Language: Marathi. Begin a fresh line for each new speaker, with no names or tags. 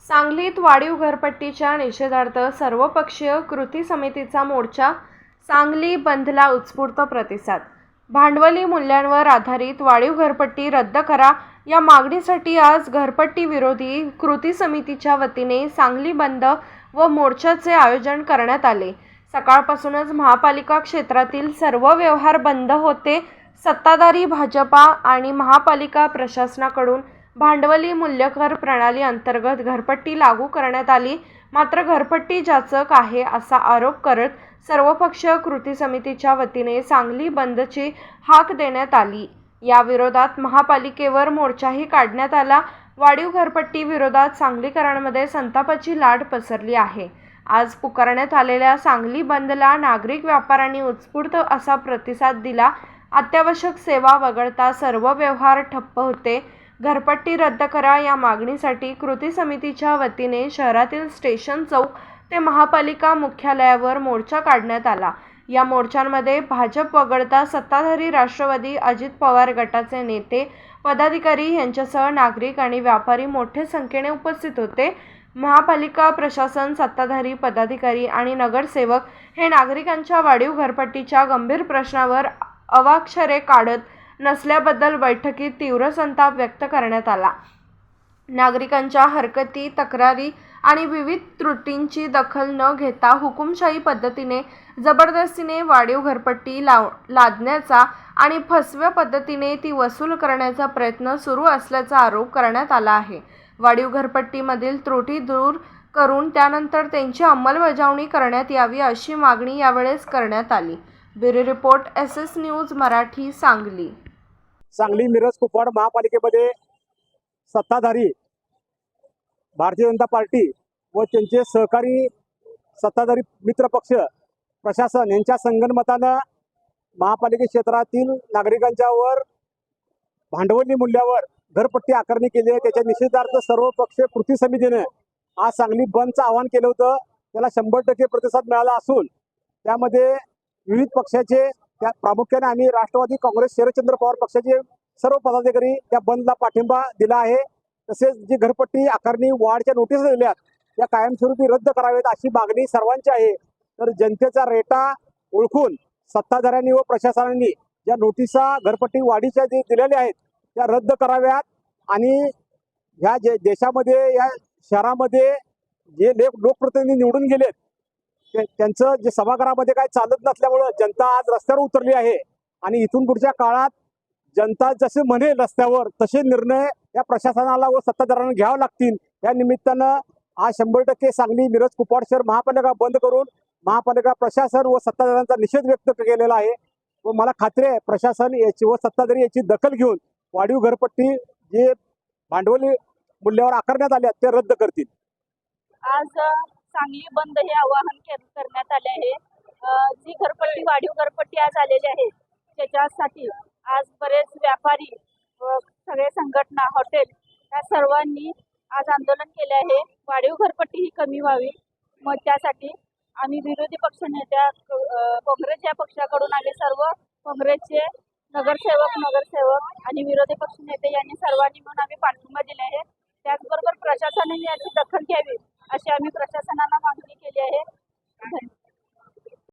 सांगलीत वाढीव घरपट्टीच्या निषेधार्थ सर्वपक्षीय कृती समितीचा मोर्चा. सांगली बंदला उत्स्फूर्त प्रतिसाद. भांडवली मूल्यांवर आधारित वाढीव घरपट्टी रद्द करा या मागणीसाठी आज घरपट्टी विरोधी कृती समितीच्या वतीने सांगली बंद व मोर्चाचे आयोजन करण्यात आले. सकाळपासूनच महापालिका क्षेत्रातील सर्व व्यवहार बंद होते. सत्ताधारी भाजपा आणि महापालिका प्रशासनाकडून भांडवली मूल्यकर प्रणाली अंतर्गत घरपट्टी लागू करण्यात आली. मात्र घरपट्टी जाचक आहे असा आरोप करत सर्वपक्षीय कृती समितीच्या वतीने सांगली बंदची हाक देण्यात आली. या विरोधात महापालिकेवर मोर्चाही काढण्यात आला. वाढीव घरपट्टी विरोधात सांगलीकरांमध्ये संतापाची लाट पसरली आहे. आज पुकारण्यात आलेल्या सांगली बंदला नागरिक व्यापाऱ्यांनी उत्स्फूर्त असा प्रतिसाद दिला. अत्यावश्यक सेवा वगळता सर्व व्यवहार ठप्प होते. घरपट्टी रद्द करा या मागणीसाठी कृती समितीच्या वतीने शहरातील स्टेशन चौक ते महापालिका मुख्यालयावर मोर्चा काढण्यात आला. या मोर्चांमध्ये भाजप वगळता सत्ताधारी राष्ट्रवादी, अजित पवार गटाचे नेते, पदाधिकारी यांच्यासह नागरिक आणि व्यापारी मोठ्या संख्येने उपस्थित होते. महापालिका प्रशासन, सत्ताधारी, पदाधिकारी आणि नगरसेवक हे नागरिकांच्या वाढीव घरपट्टीच्या गंभीर प्रश्नावर अवाक्षरे काढत नसल्याबद्दल बैठकीत तीव्र संताप व्यक्त करण्यात आला. नागरिकांच्या हरकती, तक्रारी आणि विविध त्रुटींची दखल न घेता हुकुमशाही पद्धतीने जबरदस्तीने वाढीव घरपट्टी लादण्याचा आणि फसव्या पद्धतीने ती वसूल करण्याचा प्रयत्न सुरू असल्याचा आरोप करण्यात आला आहे. वाढीव घरपट्टीमधील त्रुटी दूर करून त्यानंतर त्यांची अंमलबजावणी करण्यात यावी अशी मागणी यावेळेस करण्यात आली. Bureau report, SS news Marathi, Sangli.
Sangli Miraj Kupwad महापालिकेमध्ये सत्ताधारी भारतीय जनता पार्टी व त्यांचे सहकारी सत्ताधारी मित्रपक्ष प्रशासन यांच्या संगनमतानं महापालिका क्षेत्रातील नागरिकांच्यावर भांडवली मूल्यावर घरपट्टी आकारणी केली आहे. त्याच्या निषेधार्थ सर्वपक्षीय कृती समितीने आज सांगली बंदचं आवाहन केलं होतं. त्याला 100% प्रतिसाद मिळाला असून त्यामध्ये विविध पक्षाचे, त्या प्रामुख्याने आम्ही राष्ट्रवादी काँग्रेस शरदचंद्र पवार पक्षाचे सर्व पदाधिकारी त्या बंदला पाठिंबा दिला आहे. तसेच जी घरपट्टी आकारणी वाढच्या नोटीस दिल्यात त्या कायमस्वरूपी रद्द कराव्यात अशी मागणी सर्वांची आहे. तर जनतेचा रेटा ओळखून सत्ताधाऱ्यांनी व प्रशासनाने ज्या नोटिसा घरपट्टी वाढीच्या जे दिलेल्या आहेत त्या रद्द कराव्यात आणि ह्या देशामध्ये, या शहरामध्ये जे लोकप्रतिनिधी निवडून गेलेत त्यांचं जे सभागृहामध्ये काय चालत नसल्यामुळं जनता आज रस्त्यावर उतरली आहे. आणि इथून पुढच्या काळात जनता जसे म्हणेल रस्त्यावर तसे निर्णय या प्रशासनाला व सत्ताधाऱ्यांना घ्यावे लागतील. या निमित्तानं आज 100% सांगली मिरज कुपवाड शहर महापालिका बंद करून महापालिका प्रशासन व सत्ताधाऱ्यांचा निषेध व्यक्त केलेला आहे. व मला खात्री आहे प्रशासन याची व सत्ताधारी याची दखल घेऊन वाढीव घरपट्टी जे भांडवली मूल्यावर आकारण्यात आल्या ते रद्द करतील.
आज सांगली बंद हे आवाहन करण्यात आले आहे. जी घरपट्टी, वाढीव घरपट्टी आज आलेली आहे त्याच्यासाठी आज बरेच व्यापारी व सगळे संघटना, हॉटेल या सर्वांनी आज आंदोलन केले आहे. वाढीव घरपट्टी ही कमी व्हावी. मग त्यासाठी आम्ही विरोधी पक्षनेत्या काँग्रेस या पक्षाकडून आले सर्व काँग्रेसचे नगरसेवक आणि विरोधी पक्षनेते यांनी सर्वांनी म्हणून आम्ही पाठिंबा दिला आहे. त्याचबरोबर प्रशासनाने याची दखल घ्यावी अशी आम्ही प्रशासनाला मागणी केली आहे. धन्यवाद.